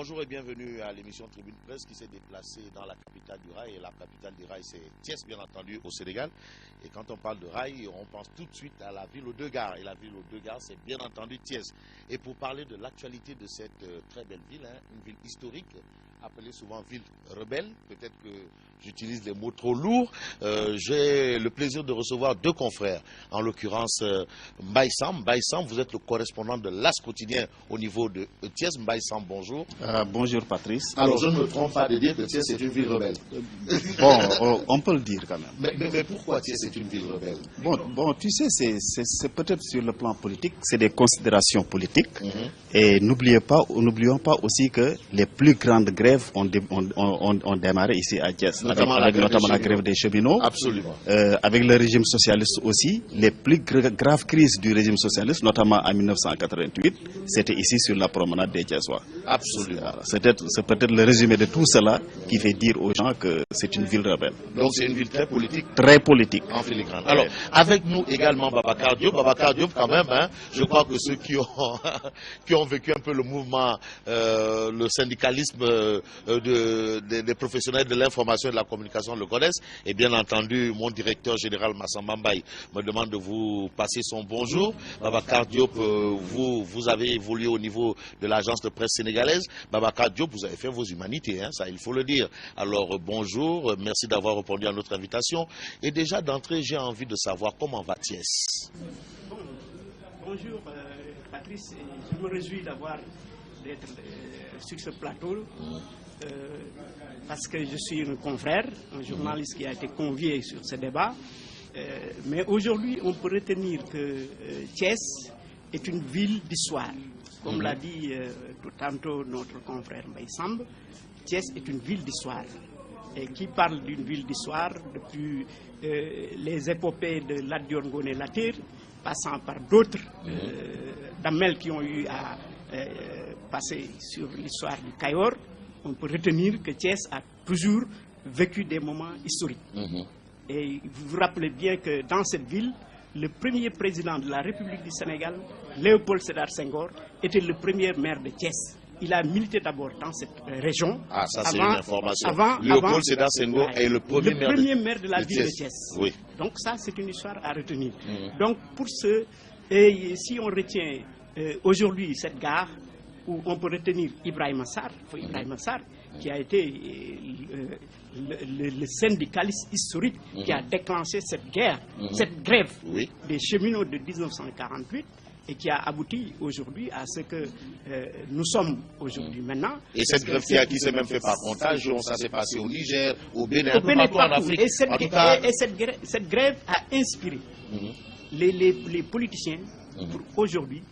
Bonjour et bienvenue à l'émission Tribune Presse qui s'est déplacée dans la capitale du rail. Et la capitale du rail, c'est Thiès, bien entendu, au Sénégal. Et quand on parle de rail, on pense tout de suite à la ville aux deux gares. Et la ville aux deux gares, c'est bien entendu Thiès. Et pour parler de l'actualité de cette très belle ville, une ville historique, appelée souvent ville rebelle, peut-être que j'utilise des mots trop lourds, j'ai le plaisir de recevoir deux confrères, en l'occurrence Mbaye Samb. Mbaye Samb, vous êtes le correspondant de l'As quotidien au niveau de Thiès. Mbaye Samb, bonjour. Bonjour Patrice. Alors je ne me trompe pas de dire que Thiès est une ville rebelle. Bon, on peut le dire quand même. Mais pourquoi Thiès est une ville rebelle? Bon, tu sais, c'est peut-être sur le plan politique, c'est des considérations politiques. Et n'oublions pas aussi que les plus grandes grèves ont démarré ici à Thiès. Notamment la grève des cheminots. Absolument. Avec le régime socialiste aussi, les plus graves crises du régime socialiste, notamment en 1988, c'était ici sur la promenade des Thiessois. Absolument. C'est peut-être le résumé de tout cela qui fait dire aux gens que c'est une ville rebelle. Donc c'est une ville très politique. Très politique. En filigrane. Alors, avec nous également Babacar Diop. Babacar Diop, quand même, je crois que ceux qui ont vécu un peu le mouvement, le syndicalisme des professionnels de l'information et de la communication le connaissent. Et bien entendu, mon directeur général Massamba Mbaye me demande de vous passer son bonjour. Babacar Diop, vous avez évolué au niveau de l'agence de presse sénégalaise. Babacar Diop, vous avez fait vos humanités, ça il faut le dire. Alors bonjour, merci d'avoir répondu à notre invitation. Et déjà d'entrée, j'ai envie de savoir comment va Thiès. Bonjour Patrice, je me réjouis d'être sur ce plateau. Parce que je suis un confrère, un journaliste qui a été convié sur ce débat. Mais aujourd'hui, on peut retenir que Thiès est une ville d'histoire. Comme l'a dit tout tantôt notre confrère Mbaye Samb, Thiès est une ville d'histoire. Et qui parle d'une ville d'histoire depuis les épopées de Lat Dior Ngoné Latyr, passant par d'autres damels qui ont eu à passer sur l'histoire du Kayor, on peut retenir que Thiès a toujours vécu des moments historiques. Et vous vous rappelez bien que dans cette ville, le premier président de la République du Sénégal, Léopold Sédar Senghor, était le premier maire de Thiès. Il a milité d'abord dans cette région. Ah, ça c'est une information. Léopold Sédar Senghor est le premier maire de la ville de Thiès. Oui. Donc ça, c'est une histoire à retenir. Donc pour si on retient aujourd'hui cette gare, où on peut retenir Ibrahima Sarr, qui a été le syndicaliste historique qui a déclenché cette guerre, cette grève des cheminots de 1948 et qui a abouti aujourd'hui à ce que nous sommes aujourd'hui maintenant. Et cette grève qui s'est même fait par contagion, ça s'est passé au Niger, au Bénin, partout en Afrique. Et cette grève a inspiré les politiciens pour aujourd'hui.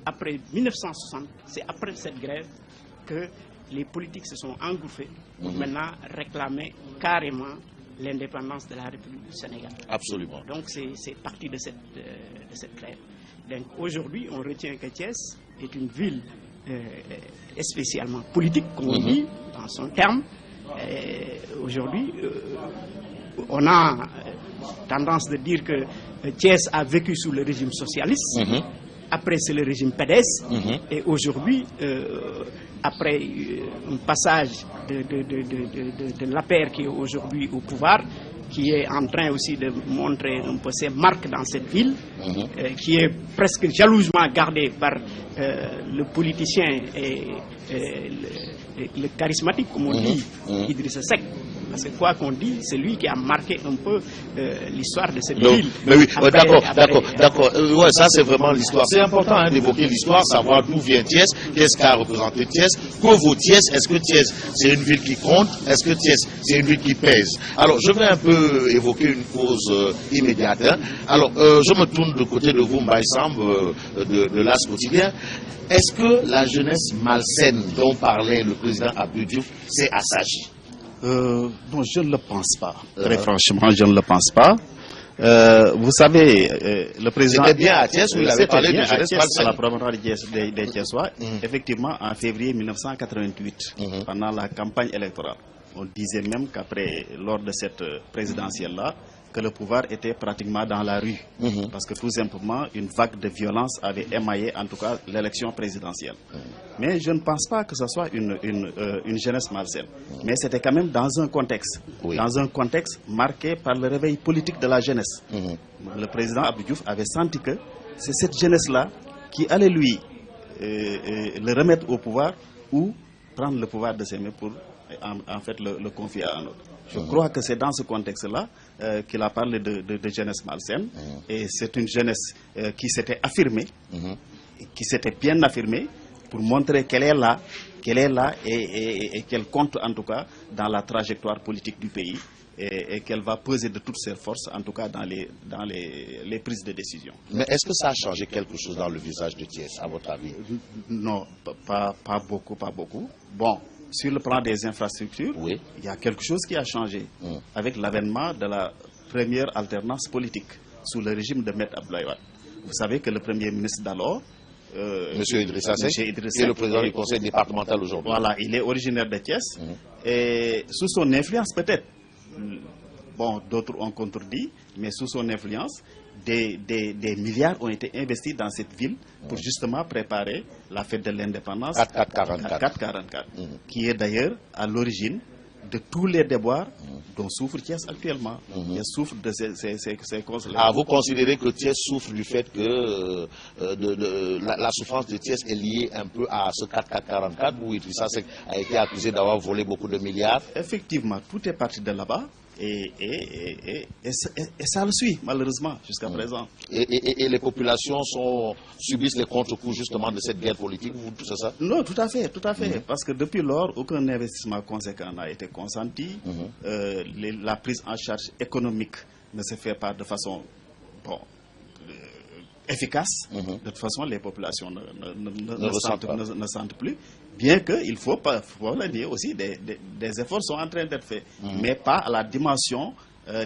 Après 1960, c'est après cette grève que les politiques se sont engouffrés pour maintenant réclamer carrément l'indépendance de la République du Sénégal. Absolument. Donc c'est parti de cette grève. Donc aujourd'hui, on retient que Thiès est une ville spécialement politique, comme on dit, dans son terme. Aujourd'hui, on a tendance de dire que Thiès a vécu sous le régime socialiste. Après, c'est le régime PDS. Et aujourd'hui, après un passage de l'APR qui est aujourd'hui au pouvoir, qui est en train aussi de montrer un peu ses marques dans cette ville, qui est presque jalousement gardée par le politicien et le charismatique, comme on dit, Idrissa Seck. Parce que quoi qu'on dise, c'est lui qui a marqué un peu l'histoire de cette ville. Mais oui, d'accord. Ouais, ça c'est vraiment l'histoire. C'est important d'évoquer l'histoire, savoir d'où vient Thiès, qu'est-ce qu'a représenté Thiès, que vaut Thiès, est-ce que Thiès c'est une ville qui compte, est-ce que Thiès c'est une ville qui pèse. Alors je vais un peu évoquer une cause immédiate. Alors je me tourne du côté de vous, Mbaye Samb, de l'As quotidien. Est-ce que la jeunesse malsaine dont parlait le président Abdou Diouf s'est assagie? Non, je ne le pense pas. Très franchement, je ne le pense pas. Vous savez, le président... C'était bien à Thiès où il avait parlé de jeunesse malsaine. À la promenade des Thiessois, effectivement, en février 1988, pendant la campagne électorale. On disait même qu'après, lors de cette présidentielle-là, que le pouvoir était pratiquement dans la rue. Parce que tout simplement, une vague de violence avait émaillé en tout cas l'élection présidentielle. Mais je ne pense pas que ce soit une jeunesse malsaine. Mais c'était quand même dans un contexte. Dans un contexte marqué par le réveil politique de la jeunesse. Le président Abdou Diouf avait senti que c'est cette jeunesse-là qui allait lui le remettre au pouvoir ou prendre le pouvoir de ses mains pour en fait le confier à un autre. Je crois que c'est dans ce contexte-là qu'il a parlé de jeunesse malsaine. Et c'est une jeunesse qui s'était affirmée, qui s'était bien affirmée pour montrer qu'elle est là et qu'elle compte en tout cas dans la trajectoire politique du pays et qu'elle va peser de toutes ses forces en tout cas dans les prises de décision. Mais est-ce que ça a changé quelque chose dans le visage de Thiès, à votre avis? Non, pas beaucoup. Bon. Sur le plan des infrastructures, il y a quelque chose qui a changé avec l'avènement de la première alternance politique sous le régime de Maître Abdoulaye Wade. Vous savez que le premier ministre d'alors, Monsieur Idrissa Seck, est le président du conseil départemental aujourd'hui. Voilà, il est originaire de Thiès. Et sous son influence peut-être, bon, d'autres ont contredit, mais sous son influence, des milliards ont été investis dans cette ville pour justement préparer la fête de l'indépendance 444, qui est d'ailleurs à l'origine de tous les déboires dont souffre Thiès actuellement. Il souffre de ces causes-là. Ah, vous considérez que Thiès souffre du fait que la souffrance de Thiès est liée un peu à ce 4444 où Idrissa Seck a été accusé d'avoir volé beaucoup de milliards? Effectivement, tout est parti de là-bas. Et ça le suit, malheureusement, jusqu'à présent. Et les populations subissent les contre-coups, justement, de cette guerre politique, tout ça? Non, tout à fait. Parce que depuis lors, aucun investissement conséquent n'a été consenti. La prise en charge économique ne se fait pas de façon efficace. De toute façon, les populations ne sentent plus. Bien qu'il faut le dire aussi, des efforts sont en train d'être faits, mais pas à la dimension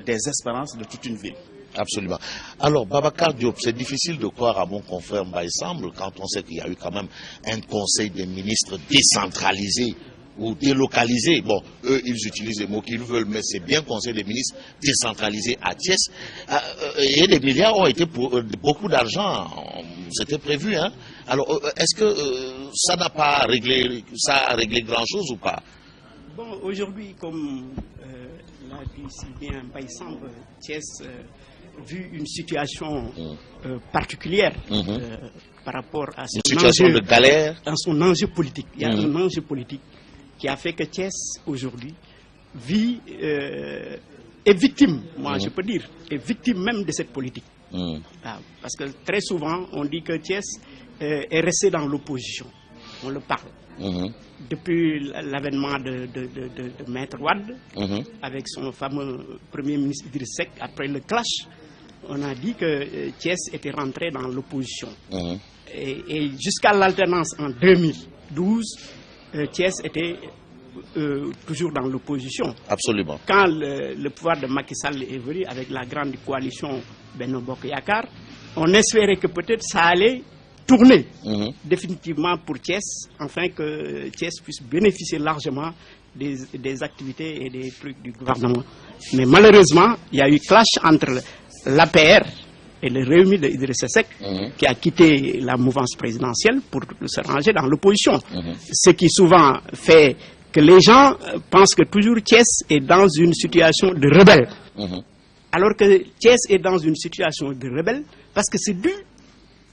des espérances de toute une ville. Absolument. Alors, Babacar Diop, c'est difficile de croire à mon confrère Mbaye Samb quand on sait qu'il y a eu quand même un conseil des ministres décentralisé ou délocalisé. Bon, eux, ils utilisent les mots qu'ils veulent, mais c'est bien conseil des ministres décentralisé à Thiès. Et les milliards ont été pour beaucoup d'argent. C'était prévu, hein. Alors, est-ce que ça n'a pas réglé, ça a réglé grand-chose ou pas? Bon, aujourd'hui, comme l'a dit si bien Mbaye Samb, Thiès, vu une situation particulière par rapport à une situation de galère, à son enjeu politique. Il y a un enjeu politique qui a fait que Thiès, aujourd'hui, est victime, moi je peux dire, est victime même de cette politique. Parce que très souvent, on dit que Thiès est resté dans l'opposition. On le parle. Depuis l'avènement de Maître Wade, avec son fameux premier ministre Idriss Seck, après le clash, on a dit que Thiès était rentré dans l'opposition. Et jusqu'à l'alternance en 2012, Thiès était toujours dans l'opposition. Absolument. Quand le pouvoir de Macky Sall est venu avec la grande coalition Benno Bokk Yakaar, on espérait que peut-être ça allait tourner définitivement pour Thiès, afin que Thiès puisse bénéficier largement des activités et des trucs du gouvernement. Mais malheureusement, il y a eu clash entre l'APR et le Rewmi de Idrissa Seck, qui a quitté la mouvance présidentielle pour se ranger dans l'opposition. Ce qui souvent fait que les gens pensent que toujours Thiès est dans une situation de rebelle. Alors que Thiès est dans une situation de rebelle parce que c'est dû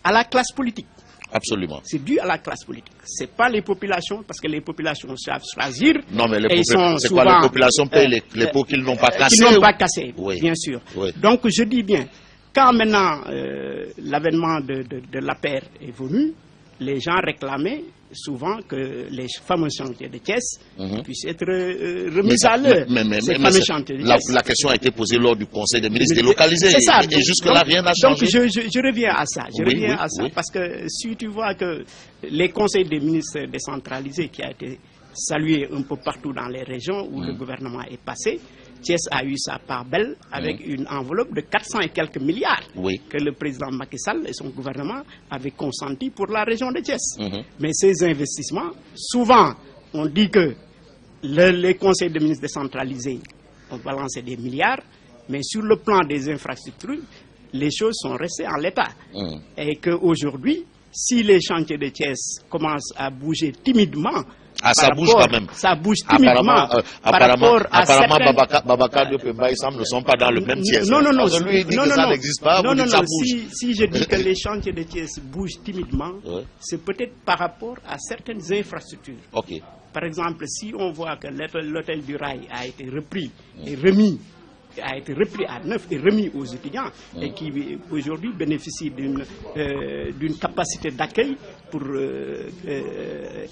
à la classe politique. Absolument. C'est dû à la classe politique. C'est pas les populations, parce que les populations savent choisir. Non, mais c'est quoi, les populations payent les pots qu'ils n'ont pas cassés? Qu'ils n'ont pas cassés, oui, bien sûr. Oui. Donc je dis bien, quand maintenant l'avènement de l'APR est venu, les gens réclamaient souvent que les fameux chantiers de Thiès puissent être remis à l'heure. La question a été posée lors du Conseil des ministres délocalisé. C'est ça. Et jusque-là, rien n'a changé. Donc je reviens à ça. Parce que si tu vois que les conseils des ministres décentralisés qui a été salué un peu partout dans les régions où le gouvernement est passé, Thiès a eu sa part belle avec une enveloppe de 400 et quelques milliards que le président Macky Sall et son gouvernement avaient consenti pour la région de Thiès. Mais ces investissements, souvent, on dit que les conseils de ministres décentralisés ont balancé des milliards, Mais sur le plan des infrastructures, les choses sont restées en l'état. Et qu'aujourd'hui, si les chantiers de Thiès commencent à bouger timidement, ça bouge quand même. Ça bouge timidement. Apparemment, Babacar Diop et Mbaye Sam ne sont pas dans le même Thiès. Non. Lui, il dit que ça n'existe pas, vous dites que ça bouge. Si je dis que les chantiers de Thiès bougent timidement, c'est peut-être par rapport à certaines infrastructures. Ok. Par exemple, si on voit que l'hôtel du Rail a été repris et remis, à neuf et remis aux étudiants et qui aujourd'hui bénéficie d'une capacité d'accueil pour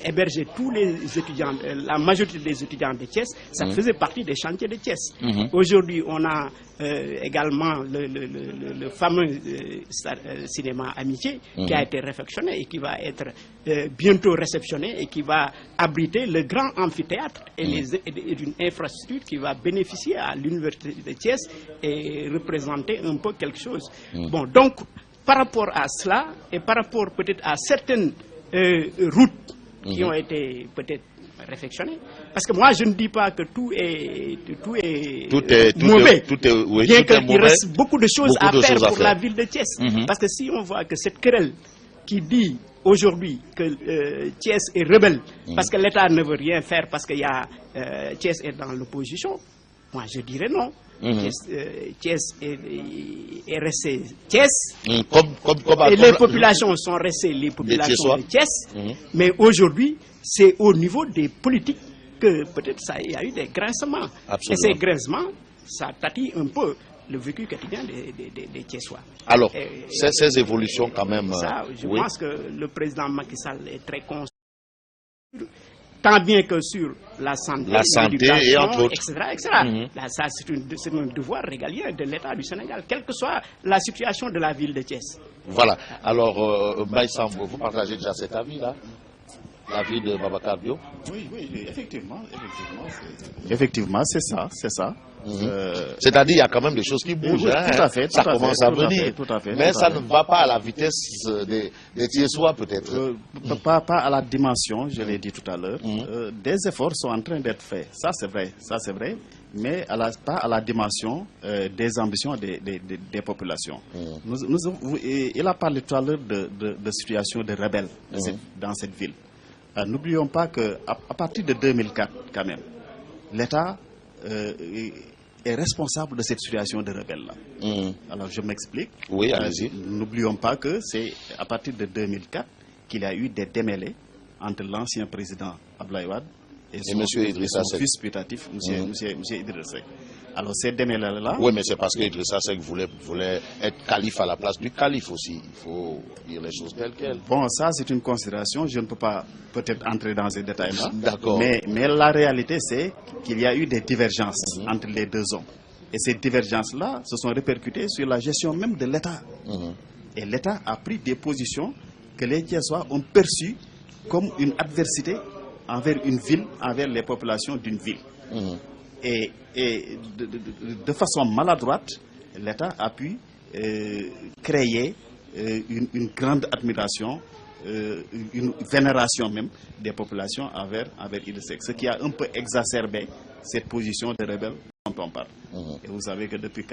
héberger tous les étudiants, la majorité des étudiants de Thiès, ça faisait partie des chantiers de Thiès. Aujourd'hui, on a également le fameux cinéma Amitié qui a été réfectionné et qui va être bientôt réceptionné et qui va abriter le grand amphithéâtre et d'une infrastructure qui va bénéficier à l'université de Thiès et représenter un peu quelque chose. Bon, donc, par rapport à cela et par rapport peut-être à certaines routes qui ont été peut-être réfectionnées, parce que moi je ne dis pas que tout est mauvais, bien qu'il reste beaucoup de choses à faire pour la ville de Thiès. Parce que si on voit que cette querelle qui dit aujourd'hui que Thiès est rebelle parce que l'État ne veut rien faire parce que Thiès est dans l'opposition, moi je dirais non. Thiès est resté Thiès et les populations sont restées les populations de Thiès, mais aujourd'hui c'est au niveau des politiques que peut-être il y a eu des grincements. Et ces grincements, ça tatille un peu le vécu quotidien des Thiessois. Alors, ces évolutions quand même... Je pense que le président Macky Sall est très conscient, tant bien que sur la santé et entre autres, etc. Là, ça, c'est un devoir régalien de l'État du Sénégal, quelle que soit la situation de la ville de Thiès. Voilà. Alors, Mbaye Sam, vous partagez déjà cet avis-là, l'avis de Babacar Diop? Oui, effectivement, c'est ça. C'est-à-dire, il y a quand même des choses qui bougent. Tout à fait. Ça commence à venir. Mais ça ne va pas à la vitesse des Thiessois, peut-être. Pas à la dimension, je l'ai dit tout à l'heure. Des efforts sont en train d'être faits. Ça, c'est vrai. Mais pas à la dimension des ambitions des populations. Il a parlé tout à l'heure de situation de rebelles dans cette ville. N'oublions pas qu'à partir de 2004, quand même, l'État est responsable de cette situation de rebelles-là. Alors, je m'explique. Oui, allez-y. N'oublions pas que c'est à partir de 2004 qu'il y a eu des démêlés entre l'ancien président Abdoulaye Wade et son fils putatif, M. Idrissa Seck. Alors, ces démêlés-là... Oui, mais c'est parce qu'Idrissa Seck voulait être calife à la place du calife aussi. Il faut dire les choses telles quelles. Bon, ça, c'est une considération. Je ne peux pas peut-être entrer dans ces détails-là. D'accord. Mais la réalité, c'est qu'il y a eu des divergences entre les deux hommes. Et ces divergences-là se sont répercutées sur la gestion même de l'État. Et l'État a pris des positions que les Thiessois ont perçues comme une adversité envers une ville, envers les populations d'une ville. Et de façon maladroite, l'État a pu créer une grande admiration, une vénération même des populations envers Idrissa Seck, ce qui a un peu exacerbé cette position de rebelle dont on parle. Et vous savez que depuis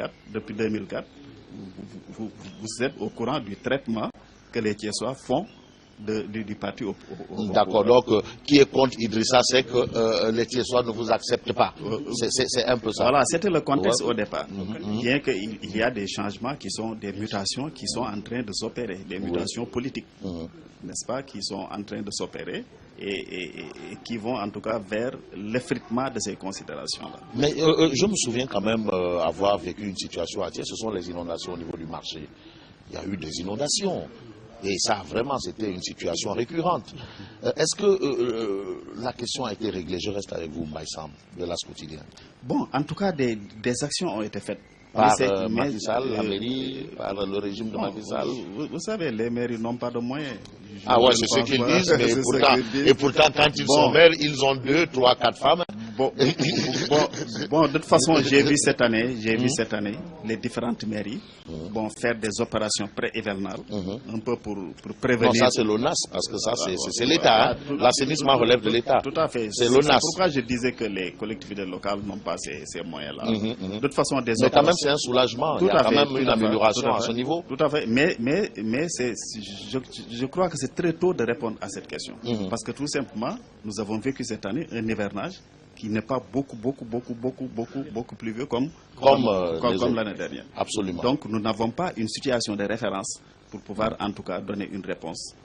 2004, vous êtes au courant du traitement que les Thiessois font du parti au D'accord, donc qui est contre Idrissa Seck, les Thiessois ne vous acceptent pas. C'est un peu ça. Voilà, c'était le contexte au départ. Bien qu'il y a des changements qui sont des mutations qui sont en train de s'opérer, des mutations politiques, n'est-ce pas, qui sont en train de s'opérer et qui vont en tout cas vers l'effritement de ces considérations-là. Mais je me souviens quand même avoir vécu une situation à Thiès, ce sont les inondations au niveau du marché. Il y a eu des inondations. Et ça, vraiment, c'était une situation récurrente. Est-ce que la question a été réglée? Je reste avec vous, Mbaye Sam, de l'As quotidien. Bon, en tout cas, des actions ont été faites. Par Macky Sall, la mairie, par le régime de Macky Sall. Vous savez, les mairies n'ont pas de moyens. Ah ouais, c'est ce qu'ils disent, mais pourtant, quand ils sont maires, ils ont 2, 3, 4 femmes. de toute façon, j'ai vu cette année les différentes mairies faire des opérations pré-hivernales, un peu pour prévenir. Non, ça c'est l'ONAS, parce que ça c'est l'État. Hein. L'assainissement relève de l'État. Tout à fait. C'est l'ONAS. C'est pourquoi je disais que les collectivités locales n'ont pas ces moyens-là. De toute façon, mais quand même, c'est un soulagement. Il y a quand même une amélioration à ce niveau. Tout à fait. Mais je crois que c'est très tôt de répondre à cette question. Parce que tout simplement, nous avons vécu cette année un hivernage qui n'est pas beaucoup pluvieux comme l'année dernière. Absolument. Donc, nous n'avons pas une situation de référence pour pouvoir, en tout cas, donner une réponse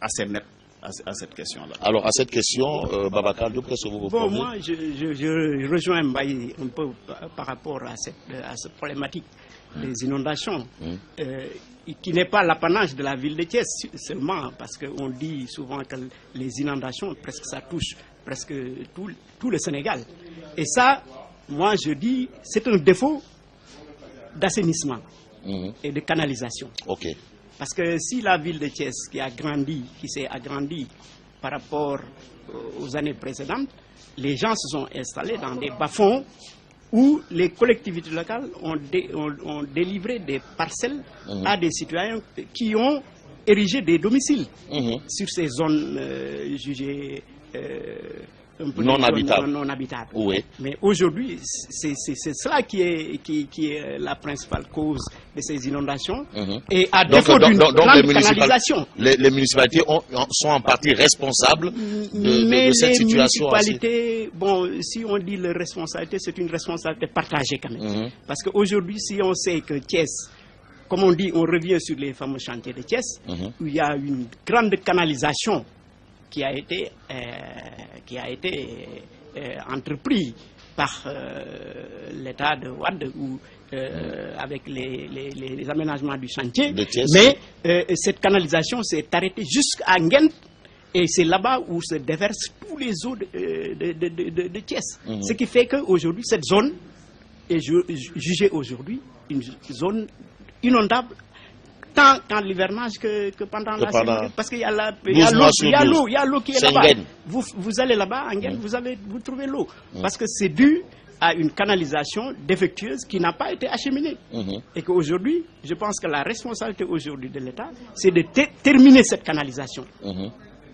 assez nette à cette question-là. Alors, à cette question, Babacar Diop, qu'est-ce que vous proposez? Bon, moi, je rejoins Mbaye un peu par rapport à cette problématique des inondations, qui n'est pas l'apanage de la ville de Thiès seulement, parce qu'on dit souvent que les inondations, presque ça touche presque tout le Sénégal. Et ça, moi je dis, c'est un défaut d'assainissement et de canalisation. Ok. Parce que si la ville de Thiès qui s'est agrandie par rapport aux années précédentes, les gens se sont installés dans des bas-fonds où les collectivités locales ont délivré des parcelles à des citoyens qui ont érigé des domiciles sur ces zones jugées un peu non habitables. Oui. Mais aujourd'hui, c'est cela qui est la principale cause de ces inondations. Et à défaut d'une grande canalisation. Les municipalités sont en partie responsables de cette situation. Mais les municipalités, bon, si on dit leur responsabilité, c'est une responsabilité partagée quand même. Parce qu'aujourd'hui, si on sait que Thiès, comme on dit, on revient sur les fameux chantiers de Thiès, où il y a une grande canalisation qui a été entrepris par l'État de Ouad avec les aménagements du chantier. Mais cette canalisation s'est arrêtée jusqu'à Nguent et c'est là-bas où se déversent tous les eaux de Thiès. Ce qui fait qu'aujourd'hui, cette zone est jugée aujourd'hui une zone inondable tant dans l'hivernage que pendant la saison. Parce qu'il y a l'eau qui est là-bas. Vous allez là-bas, en Nguyen, vous trouvez l'eau. Parce que c'est dû à une canalisation défectueuse qui n'a pas été acheminée. Et qu'aujourd'hui, je pense que la responsabilité aujourd'hui de l'État, c'est de terminer cette canalisation.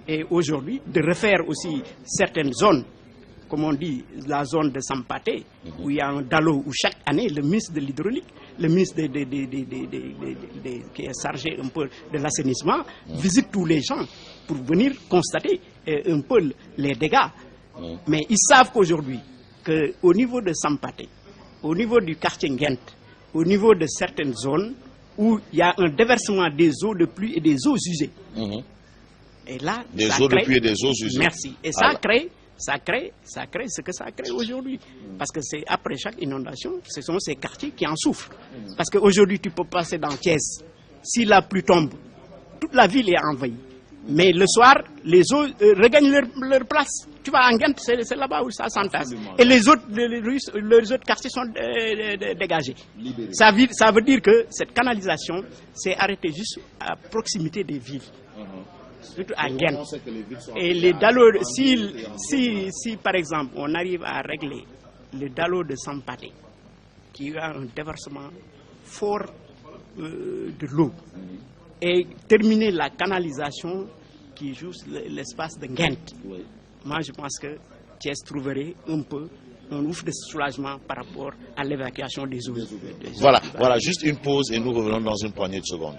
Et aujourd'hui, de refaire aussi certaines zones, comme on dit, la zone de Sampaté, où il y a un DALO, où chaque année, le ministre de l'hydraulique, le ministre qui est chargé un peu de l'assainissement, visite tous les gens pour venir constater un peu les dégâts. Mais ils savent qu'aujourd'hui, qu'au niveau de Sampaté, au niveau du quartier Nguent, au niveau de certaines zones où il y a un déversement des eaux de pluie et des eaux usées. Et là, des eaux de pluie et des eaux usées. Merci. Et ça crée ce que ça crée aujourd'hui. Parce que c'est après chaque inondation, ce sont ces quartiers qui en souffrent. Parce qu'aujourd'hui, tu peux passer dans Thiès. Si la pluie tombe, toute la ville est envahie. Mais le soir, les eaux regagnent leur place. Tu vas en Nguent, c'est là-bas où ça s'entasse. Et leurs autres quartiers sont dégagés. Ça veut dire que cette canalisation s'est arrêtée juste à proximité des villes. Surtout à Nguyen. Et les DALO, si par exemple on arrive à régler le DALO de Sampaté, qui a un déversement fort de l'eau, et terminer la canalisation qui joue l'espace de Nguent, moi je pense que Thiès trouverait un peu un ouf de soulagement par rapport à l'évacuation des eaux. Voilà, juste une pause et nous revenons dans une poignée de secondes.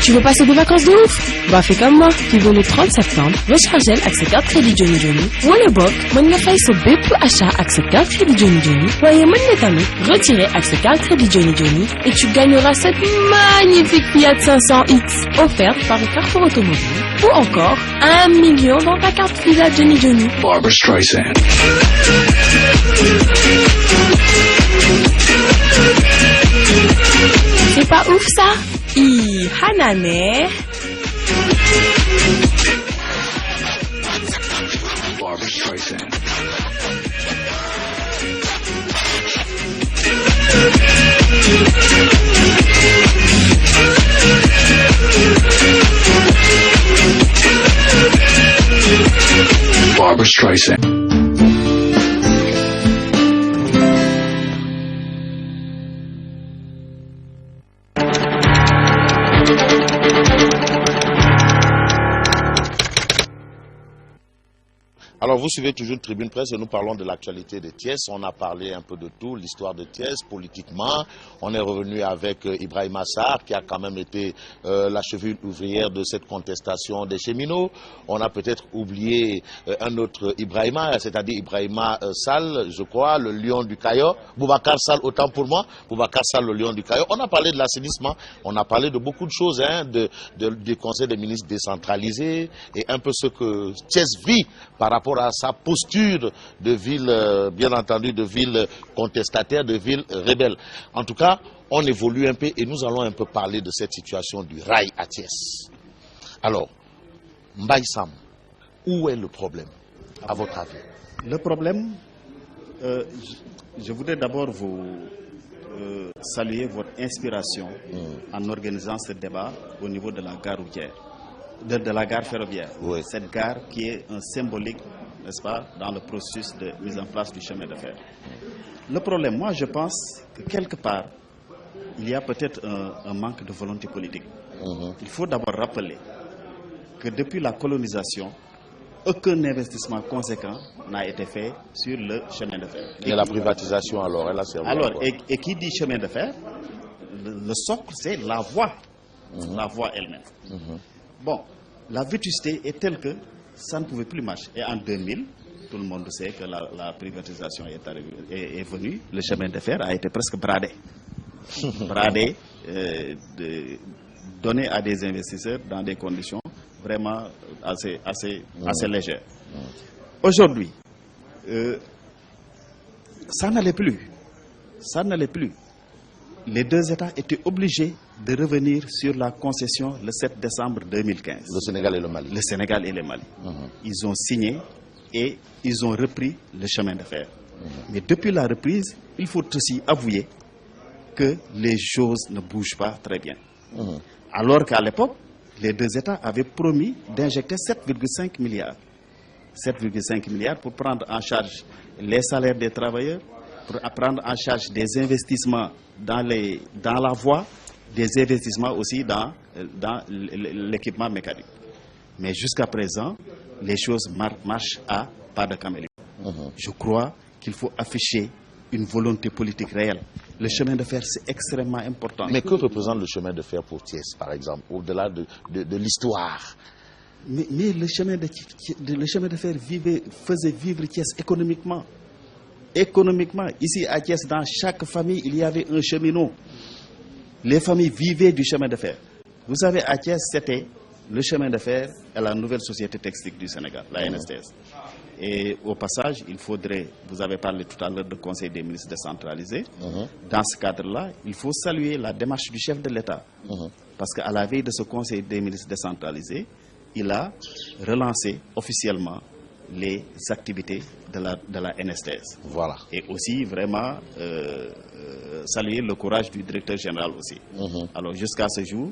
Tu veux passer des vacances de ouf? Bah fais comme moi, qui veut le 30 septembre, recharger avec sa carte crédit Johnny Johnny. Wala bok, mën nga fay sa bépp achat avec sa carte crédit Johnny Johnny. Waaye mën nga tamit retirer avec sa carte crédit Johnny Johnny et tu gagneras cette magnifique Fiat 500X offerte par Carrefour Automobile ou encore 1 million dans ta carte Fiat Johnny Johnny. Barbara Streisand. C'est pas ouf ça? Hanane. Barbra Streisand. Alors, vous suivez toujours Tribune Presse et nous parlons de l'actualité de Thiès. On a parlé un peu de tout, l'histoire de Thiès, politiquement. On est revenu avec Ibrahima Sarr, qui a quand même été la cheville ouvrière de cette contestation des cheminots. On a peut-être oublié un autre Ibrahima, c'est-à-dire Ibrahima Sall, je crois, le lion du Cayor. Boubacar Sall, autant pour moi. Boubacar Sall, le lion du Cayor. On a parlé de l'assainissement, on a parlé de beaucoup de choses, hein, du Conseil des ministres décentralisé et un peu ce que Thiès vit par rapport à sa posture de ville, bien entendu, de ville contestataire, de ville rebelle. En tout cas, on évolue un peu et nous allons un peu parler de cette situation du rail à Thiès. Alors, Mbaye Sam, où est le problème, à votre avis? Le problème, je voudrais d'abord vous saluer votre inspiration en organisant ce débat au niveau de la gare routière, de la gare ferroviaire. Oui. Cette gare qui est un symbolique, n'est-ce pas, dans le processus de mise en place du chemin de fer. Le problème, moi je pense que quelque part, il y a peut-être un manque de volonté politique. Il faut d'abord rappeler que depuis la colonisation, aucun investissement conséquent n'a été fait sur le chemin de fer. Et la privatisation, alors, elle a servi alors, à quoi? et qui dit chemin de fer, le socle, c'est la voie, la voie elle-même. Bon, la vétusté est telle que ça ne pouvait plus marcher. Et en 2000, tout le monde sait que la privatisation est venue. Le chemin de fer a été presque bradé. Bradé, donné à des investisseurs dans des conditions vraiment assez légères. Aujourd'hui, ça n'allait plus. Ça n'allait plus. Les deux États étaient obligés de revenir sur la concession le 7 décembre 2015. Le Sénégal et le Mali. Le Sénégal et le Mali. Ils ont signé et ils ont repris le chemin de fer. Mais depuis la reprise, il faut aussi avouer que les choses ne bougent pas très bien. Alors qu'à l'époque, les deux États avaient promis d'injecter 7,5 milliards. 7,5 milliards pour prendre en charge les salaires des travailleurs, pour prendre en charge des investissements dans la voie, des investissements aussi dans l'équipement mécanique. Mais jusqu'à présent, les choses marchent à pas de caméléon. Je crois qu'il faut afficher une volonté politique réelle. Le chemin de fer, c'est extrêmement important. Mais que représente le chemin de fer pour Thiès, par exemple, au-delà de l'histoire? Mais le chemin de fer faisait vivre Thiès économiquement. Économiquement, ici à Thiès, dans chaque famille, il y avait un cheminot. Les familles vivaient du chemin de fer. Vous savez, à Thiès, c'était le chemin de fer et la nouvelle société textile du Sénégal, la NSTS. Et au passage, il faudrait, vous avez parlé tout à l'heure du Conseil des ministres décentralisé. Dans ce cadre-là, il faut saluer la démarche du chef de l'État. Parce qu'à la veille de ce Conseil des ministres décentralisé, il a relancé officiellement les activités de la NSTS. Voilà. Et aussi vraiment saluer le courage du directeur général aussi. Alors jusqu'à ce jour,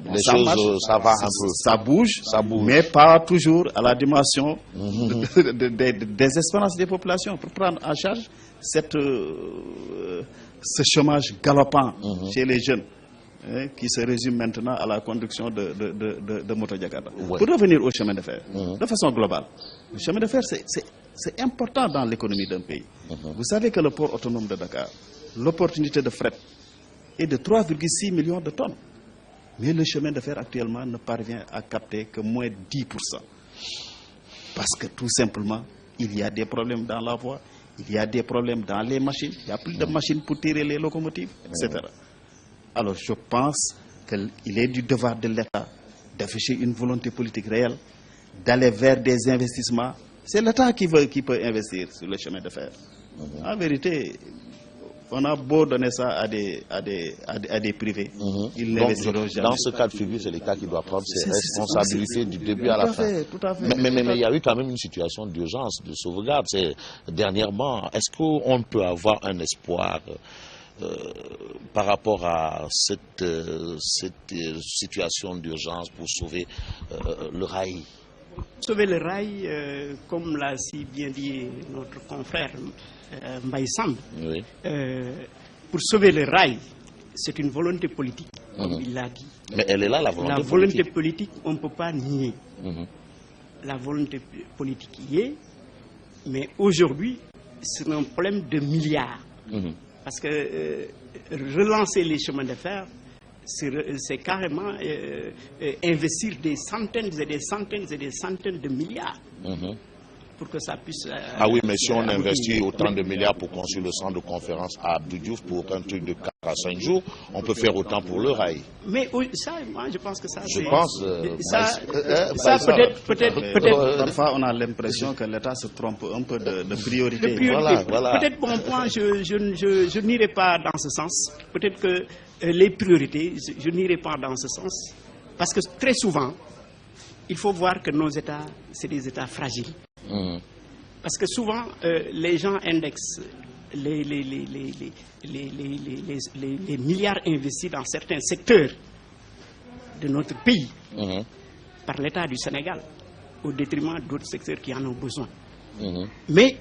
les choses, ça va un peu. Ça bouge, mais pas toujours à la dimension des espérances des populations pour prendre en charge ce chômage galopant chez les jeunes. Qui se résume maintenant à la conduction de moto-Jakarta. Pour revenir au chemin de fer, de façon globale, le chemin de fer, c'est important dans l'économie d'un pays. Vous savez que le port autonome de Dakar, l'opportunité de fret est de 3,6 millions de tonnes. Mais le chemin de fer actuellement ne parvient à capter que moins 10%. Parce que tout simplement, il y a des problèmes dans la voie, il y a des problèmes dans les machines, il n'y a plus de machines pour tirer les locomotives, etc. Alors je pense qu'il est du devoir de l'État d'afficher une volonté politique réelle, d'aller vers des investissements. C'est l'État qui peut investir sur le chemin de fer. En vérité, on a beau donner ça à des privés. Ils n'investiront jamais. Dans ce cas de figure, c'est l'État qui doit prendre ses responsabilités du début à la fin. Tout à fait. Mais il y a eu quand même une situation d'urgence, de sauvegarde. Dernièrement, est-ce qu'on peut avoir un espoir par rapport à cette situation d'urgence pour sauver le rail Sauver le rail, comme l'a si bien dit notre confrère Mbaye Samb, Oui. Pour sauver le rail, c'est une volonté politique, comme il l'a dit. Mais elle est là, la volonté La volonté politique, on ne peut pas nier. La volonté politique y est, mais aujourd'hui, c'est un problème de milliards. Parce que relancer les chemins de fer, c'est carrément investir des centaines et des centaines et des centaines de milliards pour que ça puisse... Ah oui, mais si on investit autant de milliards pour construire le centre de conférence à Abdou Diouf pour un truc de 4 à 5 jours, on peut faire autant pour le rail. Mais ça, moi, je pense que ça... Je pense... ça peut-être... Parfois, on a l'impression que l'État se trompe un peu de priorité. Voilà. Peut-être, bon point, je n'irai pas dans ce sens. Peut-être que les priorités, je n'irai pas dans ce sens. Parce que très souvent, il faut voir que nos États, c'est des États fragiles. Parce que souvent, les gens indexent les milliards investis dans certains secteurs de notre pays par l'État du Sénégal, au détriment d'autres secteurs qui en ont besoin. Mais,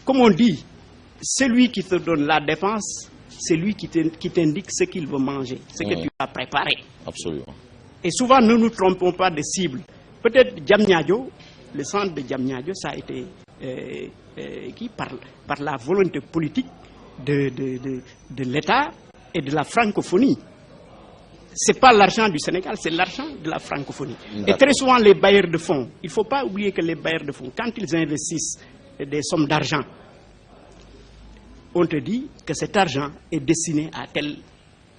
comme on dit, celui qui te donne la dépense, c'est lui qui t'indique ce qu'il veut manger, ce que tu as préparé. Absolument. Et souvent, ne nous trompons pas de cible. Peut-être Diamniadio, le centre de Diamniadio, ça a été par la volonté politique de l'État et de la francophonie. Ce n'est pas l'argent du Sénégal, c'est l'argent de la francophonie. Et très souvent, les bailleurs de fonds, il ne faut pas oublier que les bailleurs de fonds, quand ils investissent des sommes d'argent, on te dit que cet argent est destiné à telle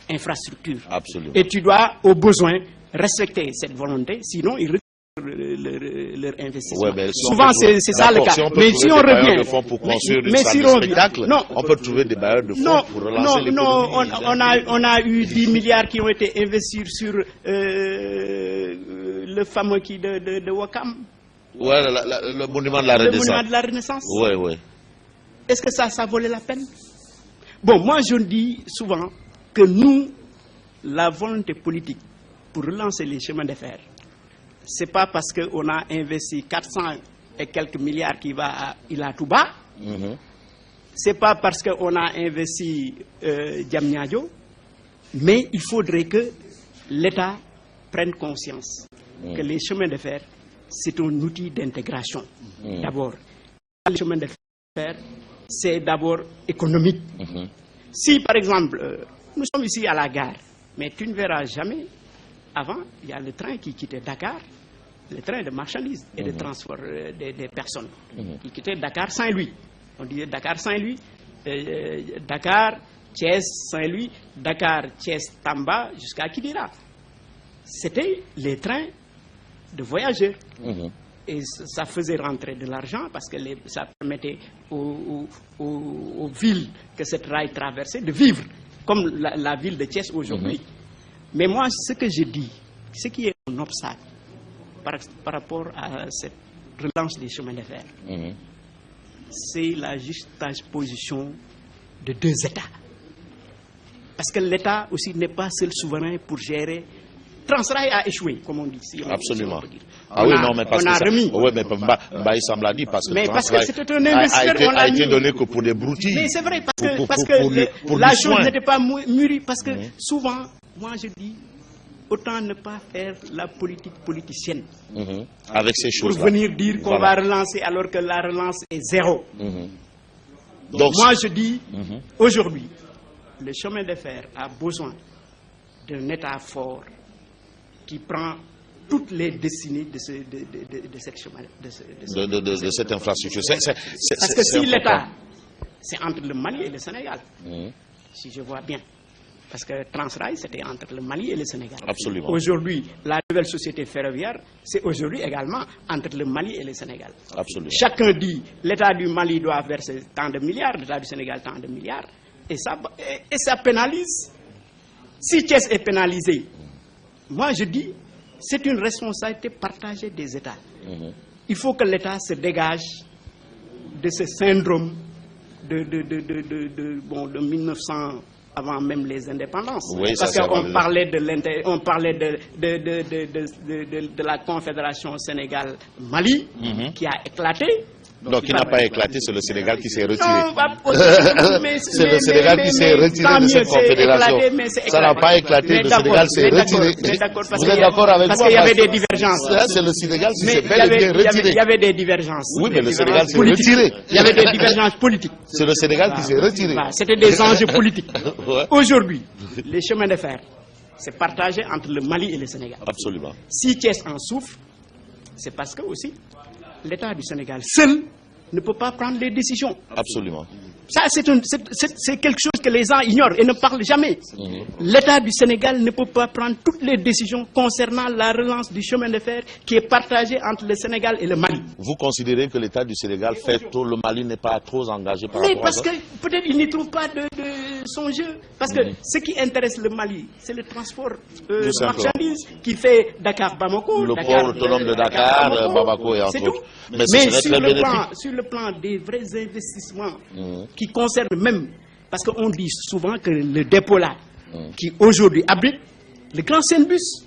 infrastructure. Absolument. Et tu dois, au besoin, respecter cette volonté, sinon ils retirent leur investissement. Ouais, souvent, c'est ça le cas. Mais si on revient... Pour construire une salle de spectacle, on peut trouver des bailleurs de fonds pour relancer l'économie. On a eu 10 milliards qui ont été investis sur le fameux qui de Wakam. Ouais, le monument de la Renaissance. Le monument de la Renaissance. Ouais, ouais. Est-ce que ça valait la peine? Bon, moi je dis souvent que nous, la volonté politique pour relancer les chemins de fer, c'est pas parce qu'on a investi 400 et quelques milliards qui va à Ilatouba, c'est pas parce qu'on a investi Diamniadio, mais il faudrait que l'État prenne conscience que les chemins de fer, c'est un outil d'intégration. D'abord, les chemins de fer, c'est d'abord économique. Si, par exemple, nous sommes ici à la gare, mais tu ne verras jamais, avant, il y a le train qui quittait Dakar, le train de marchandises et de transport des personnes. Il quittait Dakar-Saint-Louis. On disait Dakar-Saint-Louis, Dakar, Thiès, Saint-Louis, Dakar, Thiès, Tamba, jusqu'à Kidira. C'était les trains de voyageurs. Et ça faisait rentrer de l'argent parce que ça permettait aux villes que cette rail traversait de vivre, comme la ville de Thiès aujourd'hui. Mais moi, ce que je dis, ce qui est un obstacle par rapport à cette relance des chemins de fer, c'est la juxtaposition de deux États. Parce que l'État aussi n'est pas seul souverain pour gérer. Transrail a échoué, comme on dit. Absolument. Si ah oui, non, mais parce que remis. Oui, mais Mbaye Samb l'a dit parce que Transrail c'était un investisseur, a été donné que pour des broutilles. Mais c'est vrai, parce que la chose n'était pas mûrie. Parce que souvent, moi je dis, autant ne pas faire la politique politicienne. Avec ces choses-là. Pour venir dire qu'on va relancer alors que la relance est zéro. Donc moi je dis, aujourd'hui, le chemin de fer a besoin d'un État fort qui prend toutes les destinées de cette chemin, de cette infrastructure. Parce que si l'État, c'est entre le Mali et le Sénégal, si je vois bien. Parce que Transrail, c'était entre le Mali et le Sénégal. Absolument. Aujourd'hui, la nouvelle société ferroviaire, c'est aujourd'hui également entre le Mali et le Sénégal. Absolument. Chacun dit, l'État du Mali doit verser tant de milliards, l'État du Sénégal tant de milliards. Et ça pénalise. Si Thiès est pénalisé, moi je dis, c'est une responsabilité partagée des États. Il faut que l'État se dégage de ce syndrome de 1900. avant même les indépendances. Oui, parce qu'on parlait de la Confédération Sénégal-Mali qui a éclaté. Donc, qui n'a pas éclaté, c'est le Sénégal qui s'est retiré. C'est le Sénégal qui s'est retiré de cette confédération. Ça n'a pas éclaté, le Sénégal s'est retiré. Vous êtes d'accord avec moi? Parce qu'il y avait des divergences. C'est le Sénégal qui s'est bel et bien retiré. Il y avait des divergences. Oui, mais le Sénégal s'est retiré. Il y avait des divergences politiques. C'est le Sénégal qui s'est retiré. C'était des enjeux politiques. Aujourd'hui, les chemins de fer, c'est partagé entre le Mali et le Sénégal. Absolument. Si Thiès en souffre, c'est parce que aussi l'État du Sénégal seul ne peut pas prendre les décisions. Absolument. Ça, c'est quelque chose que les gens ignorent et ne parlent jamais. L'État du Sénégal ne peut pas prendre toutes les décisions concernant la relance du chemin de fer qui est partagé entre le Sénégal et le Mali. Vous considérez que l'État du Sénégal fait trop, le Mali n'est pas trop engagé par rapport à ça? Mais parce que peut-être il n'y trouve pas de son jeu. Parce que ce qui intéresse le Mali, c'est le transport de marchandises qui fait Dakar-Bamako. Le port autonome de Dakar, Bamako et entre autres. Mais sur le plan des vrais investissements qui concernent même, parce qu'on dit souvent que le dépôt là, qui aujourd'hui abrite le grand Saint-Bus,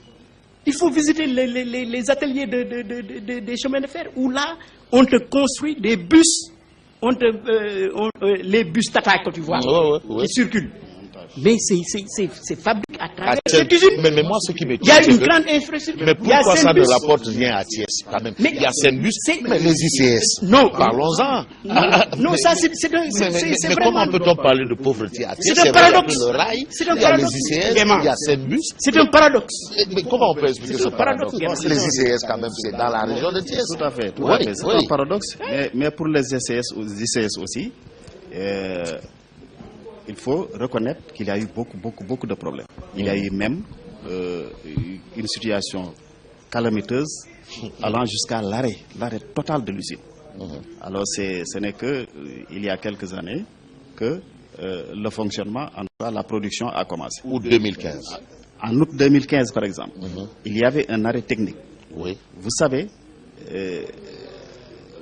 il faut visiter les ateliers des chemins de fer, où là, on te construit des bus, les bus Tata que tu vois, qui circulent. Mais c'est fabriqué à travers cette usine. Mais moi, ce qui me il y a une grande infrastructure. Mais pourquoi ça ne rapporte rien à Thiès quand même? Il y a Saint-Bus, mais les ICS. Non. Parlons-en. Non, ça c'est mais vraiment... comment peut-on parler de pauvreté à Thiès? C'est un paradoxe. Le rail, c'est un il y a paradoxe. les ICS, il y a Saint-Bus. C'est un paradoxe. Mais comment on peut expliquer ce paradoxe? Les ICS quand même, c'est dans la région de Thiès. Tout à fait. C'est un paradoxe. Mais pour les ICS aussi, il faut reconnaître qu'il y a eu beaucoup de problèmes. Il y a eu même une situation calamiteuse allant jusqu'à l'arrêt total de l'usine. Alors ce n'est que il y a quelques années que le fonctionnement, en tout cas la production a commencé. Août 2015. En août 2015 par exemple, il y avait un arrêt technique. Oui. Vous savez,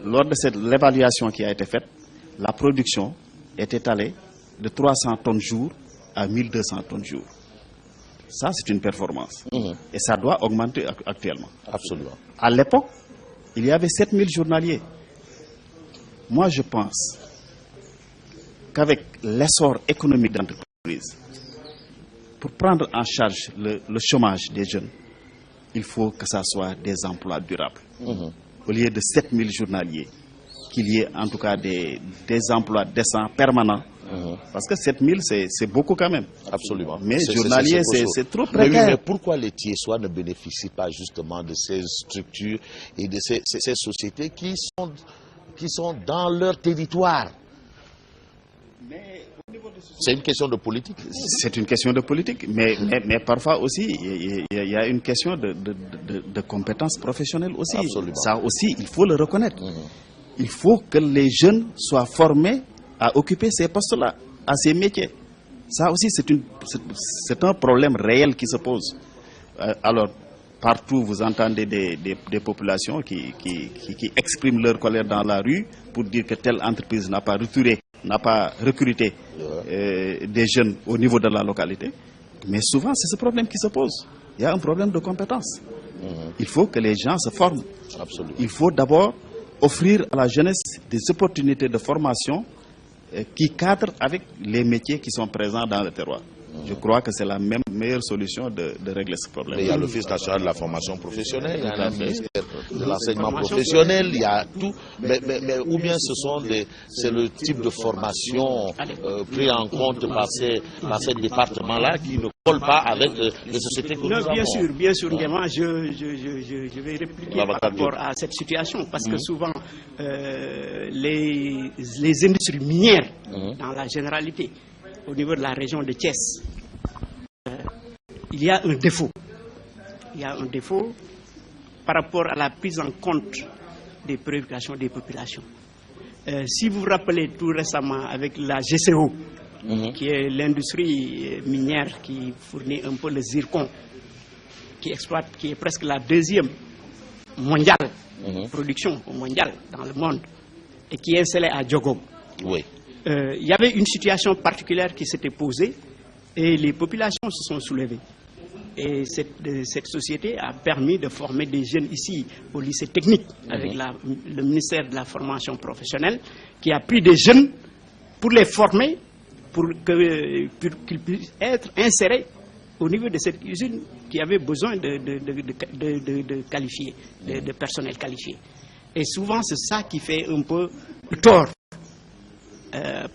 lors de l'évaluation qui a été faite, la production est étalée de 300 tonnes jour à 1200 tonnes jour. Ça, c'est une performance. Et ça doit augmenter actuellement. Absolument. À l'époque, il y avait 7000 journaliers. Moi, je pense qu'avec l'essor économique d'entreprise, pour prendre en charge le chômage des jeunes, il faut que ça soit des emplois durables. Au lieu de 7000 journaliers, qu'il y ait en tout cas des emplois décents, permanents. Parce que 7000, c'est beaucoup quand même. Absolument. Mais journalier, c'est trop précaire. Mais, oui, mais pourquoi les Thiessois ne bénéficient pas justement de ces structures et de ces sociétés qui sont dans leur territoire? C'est une question de politique. C'est une question de politique, mais parfois aussi, il y a une question de compétences professionnelles aussi. Absolument. Ça aussi, il faut le reconnaître. Il faut que les jeunes soient formés à occuper ces postes-là, à ces métiers. Ça aussi, c'est un problème réel qui se pose. Alors, partout, vous entendez des populations qui expriment leur colère dans la rue pour dire que telle entreprise n'a pas recruté des jeunes au niveau de la localité. Mais souvent, c'est ce problème qui se pose. Il y a un problème de compétence. Il faut que les gens se forment. Absolument. Il faut d'abord offrir à la jeunesse des opportunités de formation qui cadrent avec les métiers qui sont présents dans le terroir. Je crois que c'est la meilleure solution de régler ce problème. Mais il y a l'Office national de la formation professionnelle, il y a le ministère de l'enseignement professionnel, il y a tout. Mais ou bien c'est le type de formation pris en compte par ces départements-là qui ne colle pas avec les sociétés que nous avons. Bien sûr, Nguema, je vais répliquer par rapport à cette situation parce que souvent les industries minières, dans la généralité, au niveau de la région de Thiès, il y a un défaut. Il y a un défaut par rapport à la prise en compte des préoccupations des populations. Si vous vous rappelez tout récemment avec la GCO, qui est l'industrie minière qui fournit un peu le zircon, qui est presque la deuxième mondiale, production mondiale dans le monde, et qui est installée à Djogom. Oui. Il y avait une situation particulière qui s'était posée Et les populations se sont soulevées. Et cette société a permis de former des jeunes ici au lycée technique avec le ministère de la formation professionnelle qui a pris des jeunes pour les former pour qu'ils puissent être insérés au niveau de cette usine qui avait besoin de qualifiés, de personnel qualifié. Et souvent c'est ça qui fait un peu le tort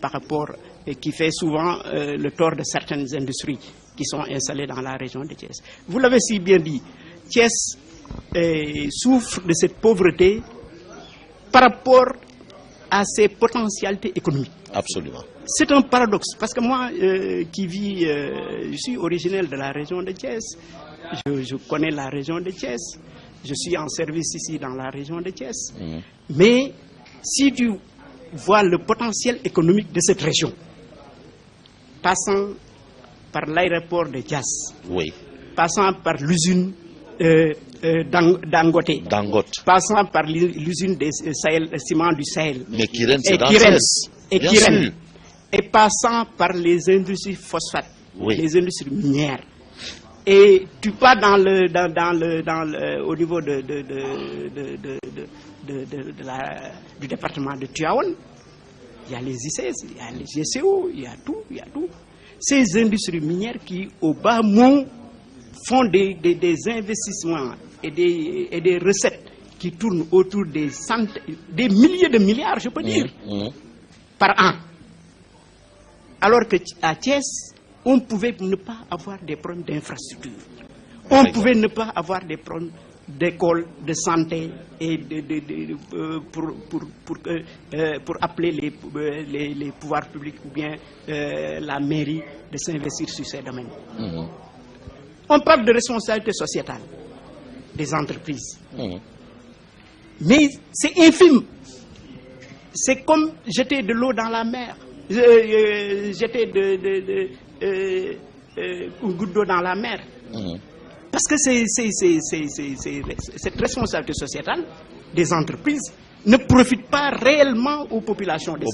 par rapport et qui fait souvent le tort de certaines industries qui sont installées dans la région de Thiès. Vous l'avez si bien dit, Thiès souffre de cette pauvreté par rapport à ses potentialités économiques. Absolument. C'est un paradoxe, parce que moi qui vis, je suis originaire de la région de Thiès, je connais la région de Thiès, je suis en service ici dans la région de Thiès, mais si tu vois le potentiel économique de cette région, passant par l'aéroport de Thiès, passant par l'usine Dangote, passant par l'usine des ciments du Sahel, mais Kirène, c'est dans Thiès. Et passant par les industries phosphates, les industries minières. Et tu pars au niveau du département de Tivaouane, il y a les ICS, il y a les GCO, il y a tout. Ces industries minières qui, au bas mot, font des investissements et des recettes qui tournent autour des milliers de milliards, je peux dire, par an. Alors qu'à Thiès, on pouvait ne pas avoir des problèmes d'infrastructure. On pouvait ne pas avoir des problèmes d'école, de santé, et pour appeler les pouvoirs publics ou bien la mairie de s'investir sur ces domaines. On parle de responsabilité sociétale des entreprises. Mais c'est infime. C'est comme jeter de l'eau dans la mer. Jeter une goutte d'eau dans la mer. Parce que cette responsabilité sociétale des entreprises ne profite pas réellement aux populations de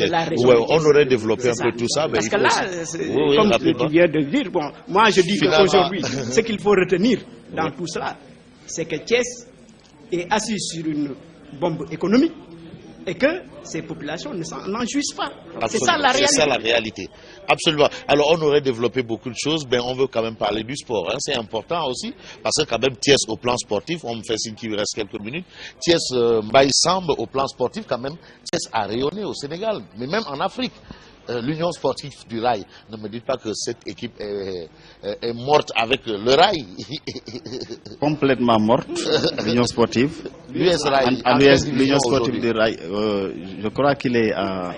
la région. On aurait développé un peu tout ça. Parce que là, comme tu viens de dire, moi je dis qu'aujourd'hui, ce qu'il faut retenir dans tout cela, c'est que Thiès est assis sur une bombe économique et que ces populations n'en jouissent pas. C'est ça la réalité. C'est ça la réalité. Absolument. Alors on aurait développé beaucoup de choses, mais on veut quand même parler du sport. C'est important aussi, parce que quand même Thiès au plan sportif, on me fait signe qu'il reste quelques minutes, Thiès Mbaye Samb au plan sportif, quand même, Thiès a rayonné au Sénégal, mais même en Afrique. L'Union sportive du rail, ne me dites pas que cette équipe est morte avec le rail. Complètement morte, l'Union sportive. L'US Rail. L'Union sportive du rail, je crois qu'il est en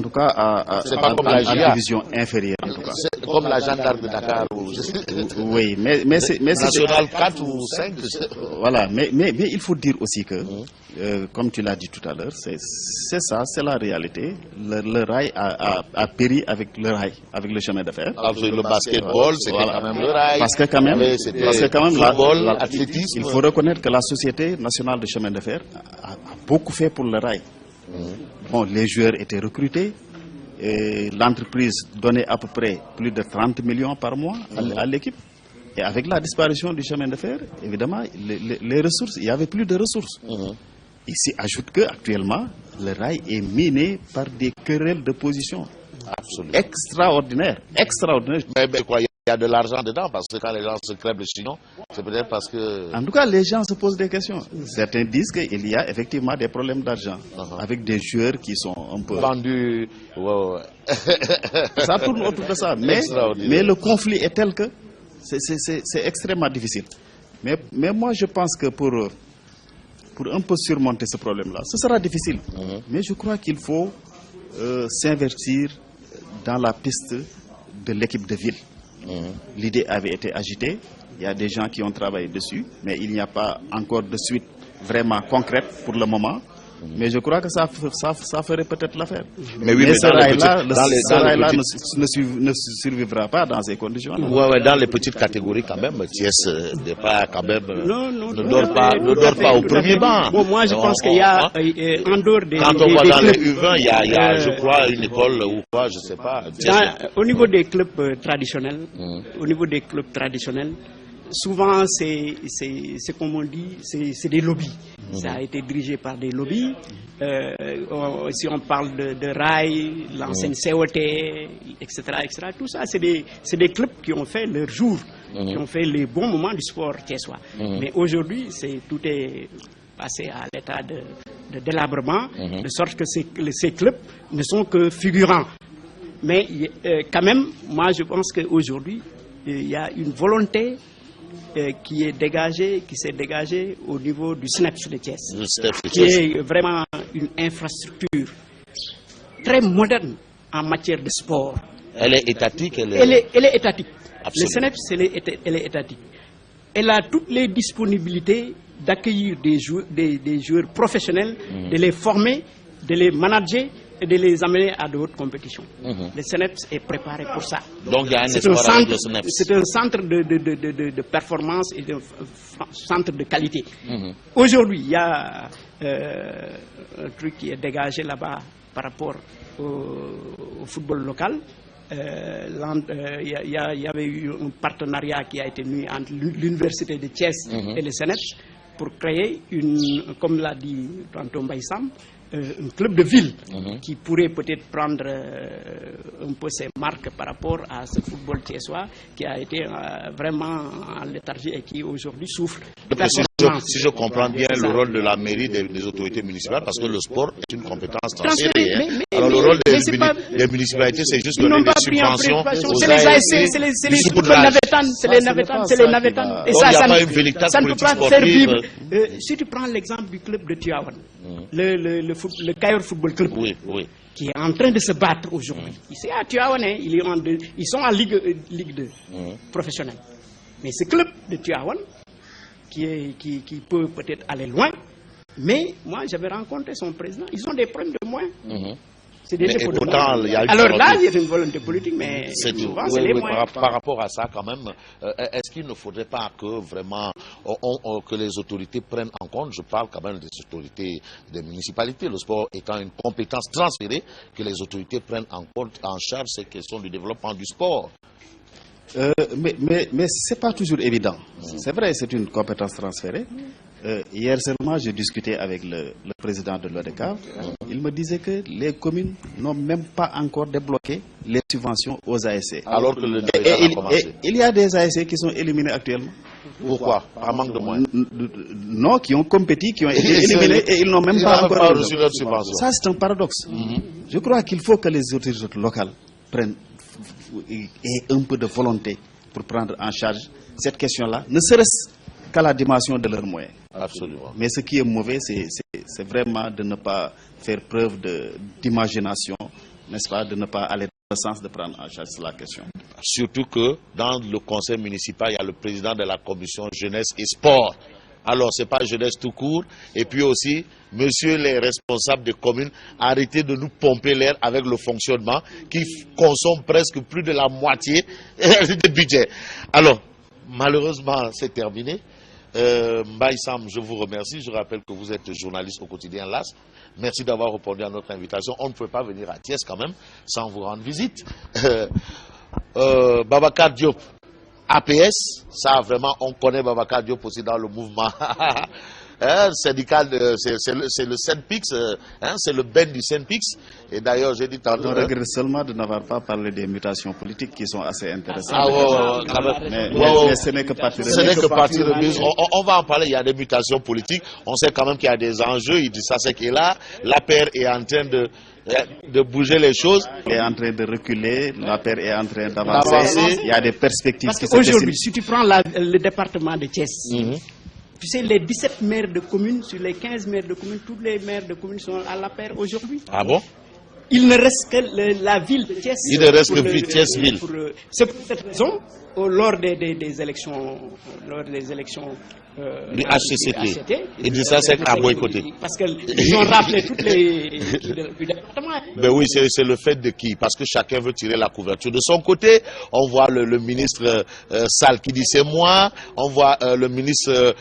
tout cas à division inférieure. En tout cas. Comme la gendarme de Dakar. Oui, mais c'est national 4 ou 5. Voilà, mais il faut dire aussi que, comme tu l'as dit tout à l'heure, c'est ça, c'est la réalité. Le rail a péri avec le rail, avec le chemin de fer. Le basketball, c'était quand même le rail. Parce que quand même, football, athlétisme. Il faut reconnaître que la Société nationale de chemin de fer a beaucoup fait pour le rail. Bon, les joueurs étaient recrutés, l'entreprise donnait à peu près plus de 30 millions par mois à l'équipe. Et avec la disparition du chemin de fer, évidemment, les ressources, il n'y avait plus de ressources. Ici, ajoute qu'actuellement, le rail est miné par des querelles de position. Absolument. Extraordinaire. Mais quoi, il y a de l'argent dedans, parce que quand les gens se crèvent le chignon, c'est peut-être parce que... En tout cas, les gens se posent des questions. Certains disent qu'il y a effectivement des problèmes d'argent, avec des joueurs qui sont un peu... vendus. Ça tourne autour de ça. Mais le conflit est tel que c'est extrêmement difficile. Mais moi, je pense que pour un peu surmonter ce problème-là, ce sera difficile. Mais je crois qu'il faut s'investir dans la piste de l'équipe de ville. L'idée avait été agitée, il y a des gens qui ont travaillé dessus, mais il n'y a pas encore de suite vraiment concrète pour le moment. Mais je crois que ça ferait peut-être l'affaire. Mais oui, mais ce rail-là ne survivra pas dans ces conditions-là. Ouais, dans les petites catégories quand même, Thiès n'est pas quand même ne dort pas au premier banc. Bon, moi je pense qu'il y a en dehors des quand on va dans clubs, les U20, il y a je crois une école ou quoi, je sais pas. Au niveau des clubs traditionnels, souvent c'est comme on dit, c'est des lobbies. Ça a été dirigé par des lobbies. Si on parle de RAI, l'ancienne COT, etc., tout ça, c'est des clubs qui ont fait leur jour, qui ont fait les bons moments du sport thiessois. Mais aujourd'hui, tout est passé à l'état de délabrement, de sorte que ces clubs ne sont que figurants. Mais quand même, moi je pense qu'aujourd'hui, il y a une volonté qui s'est dégagée au niveau du SNEPS de Thiès, qui est vraiment une infrastructure très moderne en matière de sport. Elle est étatique. Elle est étatique. Absolument. Le SNEPS, elle est étatique. Elle a toutes les disponibilités d'accueillir des joueurs professionnels, de les former, de les manager et de les amener à de hautes compétitions. Le SNEPS est préparé pour ça. Donc il y a un espoir avec le SNEPS. C'est un centre de performance et un centre de qualité. Aujourd'hui, il y a un truc qui est dégagé là-bas par rapport au football local. Il y avait eu un partenariat qui a été mis entre l'université de Thiès et le SNEPS pour créer comme l'a dit tantôt Mbaye Sam, un club de ville qui pourrait peut-être prendre un peu ses marques par rapport à ce football thiessois qui a été vraiment en léthargie et qui aujourd'hui souffre. Si je comprends bien le rôle de la mairie, des autorités municipales, parce que le sport est une compétence transférée. Alors le rôle des municipalités, c'est juste donner des subventions aux ASC. C'est les navétanes. Et ça ne peut pas faire vivre. Si tu prends l'exemple du club de Tivaouane, le Cayor Football Club, qui est en train de se battre aujourd'hui. Ici à Tivaouane, ils sont en Ligue 2 professionnelle. Mais ce club de Tivaouane, qui peut peut-être aller loin, mais moi j'avais rencontré son président, ils ont des problèmes de moyens. Alors là, il y a une volonté politique, mais souvent c'est les moyens. Par rapport à ça, quand même, est-ce qu'il ne faudrait pas que vraiment que les autorités prennent en compte, je parle quand même des autorités des municipalités, le sport étant une compétence transférée, que les autorités prennent en charge ces questions du développement du sport? Mais ce n'est pas toujours évident. C'est vrai, c'est une compétence transférée. Hier seulement, j'ai discuté avec le président de l'ODCAV. Il me disait que les communes n'ont même pas encore débloqué les subventions aux ASC. Alors que le a commencé. Il y a des ASC qui sont éliminés actuellement. Pourquoi? Par manque de moyens? Non, qui ont compétit, qui ont été éliminés et ils n'ont même pas encore reçu leur subvention. Ça, c'est un paradoxe. Je crois qu'il faut que les autorités locales prennent un peu de volonté pour prendre en charge cette question-là, ne serait-ce qu'à la dimension de leurs moyens. Absolument. Mais ce qui est mauvais, c'est vraiment de ne pas faire preuve d'imagination, n'est-ce pas, de ne pas aller dans le sens de prendre en charge la question. Surtout que dans le conseil municipal, il y a le président de la commission jeunesse et sport. Alors, ce n'est pas jeunesse tout court. Et puis aussi, monsieur les responsables des communes, arrêtez de nous pomper l'air avec le fonctionnement qui consomme presque plus de la moitié du budget. Alors, malheureusement, c'est terminé. Mbaye Sam, je vous remercie. Je rappelle que vous êtes journaliste au quotidien LAS. Merci d'avoir répondu à notre invitation. On ne peut pas venir à Thiès quand même sans vous rendre visite. Babacar Diop, APS, ça vraiment, on connaît Babacar Diop aussi dans le mouvement syndical, c'est le SYNPICS, c'est le Ben du SYNPICS. Et d'ailleurs, j'ai dit tantôt... Je regrette seulement de n'avoir pas parlé des mutations politiques qui sont assez intéressantes. Mais ce n'est que partie de mise. On va en parler, il y a des mutations politiques. On sait quand même qu'il y a des enjeux. Il dit ça, c'est qu'il est là. L'APR est en train de bouger les choses. Il est en train de reculer, l'APR est en train d'avancer. Il y a des perspectives qui se dessinent. Aujourd'hui, si tu prends le département de Thiès, tu sais, les 17 maires de communes, sur les 15 maires de communes, tous les maires de communes sont à l'APR aujourd'hui. Ah bon? il ne reste que la ville de Thiès. Il ne reste que Thiès-Ville. C'est pour cette raison, lors des élections, du HCCT. Et de ça, c'est à boycotter. Parce qu'ils ont rappelé toutes les du département. Ben oui, c'est le fait de qui? Parce que chacun veut tirer la couverture de son côté. On voit le ministre Sall qui dit c'est moi. On voit le ministre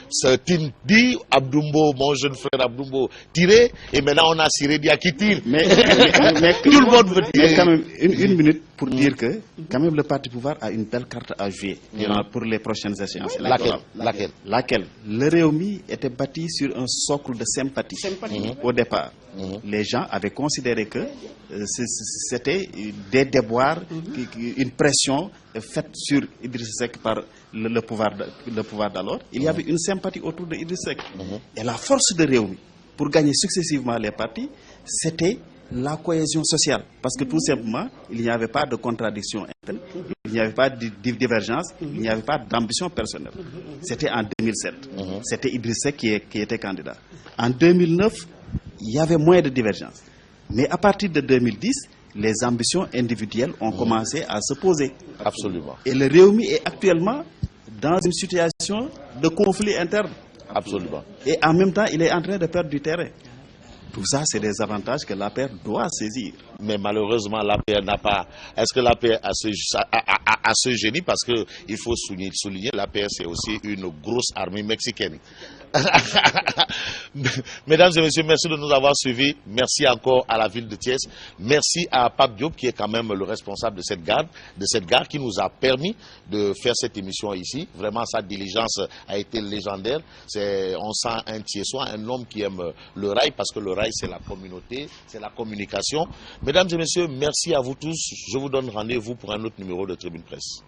Tin dit Abdoumbo, mon jeune frère Abdoumbo, tirer. Et maintenant on a Siré Dia qui tire. Mais tout le monde veut tirer. Mais quand même, une minute pour dire que quand même le parti pouvoir a une belle carte à jouer pour les prochaines échéances. Laquelle? Le Rewmi était bâti sur un socle de sympathie. Au départ. Les gens avaient considéré que c'était des déboires, une pression faite sur Idriss Seck par le pouvoir d'alors. Il y avait une sympathie autour de Idriss Seck. Et la force de Rewmi, pour gagner successivement les partis, c'était la cohésion sociale. Parce que tout simplement, il n'y avait pas de contradiction interne, il n'y avait pas de divergence, il n'y avait pas d'ambition personnelle. C'était en 2007. C'était Idriss Seck qui était candidat. En 2009, il y avait moins de divergence. Mais à partir de 2010, les ambitions individuelles ont commencé à se poser. Absolument. Et le Rewmi est actuellement dans une situation de conflit interne. Absolument. Et en même temps, il est en train de perdre du terrain. Tout ça, c'est des avantages que l'APR doit saisir. Mais malheureusement, l'APR n'a pas... Est-ce que l'APR a ce génie? Parce qu'il faut souligner, l'APR, c'est aussi une grosse armée mexicaine. Mesdames et messieurs, merci de nous avoir suivis. Merci encore à la ville de Thiès. Merci à Pape Diop, qui est quand même le responsable de cette gare qui nous a permis de faire cette émission ici. Vraiment, sa diligence a été légendaire. On sent un Thiessois, un homme qui aime le rail, parce que le rail, c'est la communauté, c'est la communication. Mesdames et messieurs, merci à vous tous. Je vous donne rendez-vous pour un autre numéro de Tribune Presse.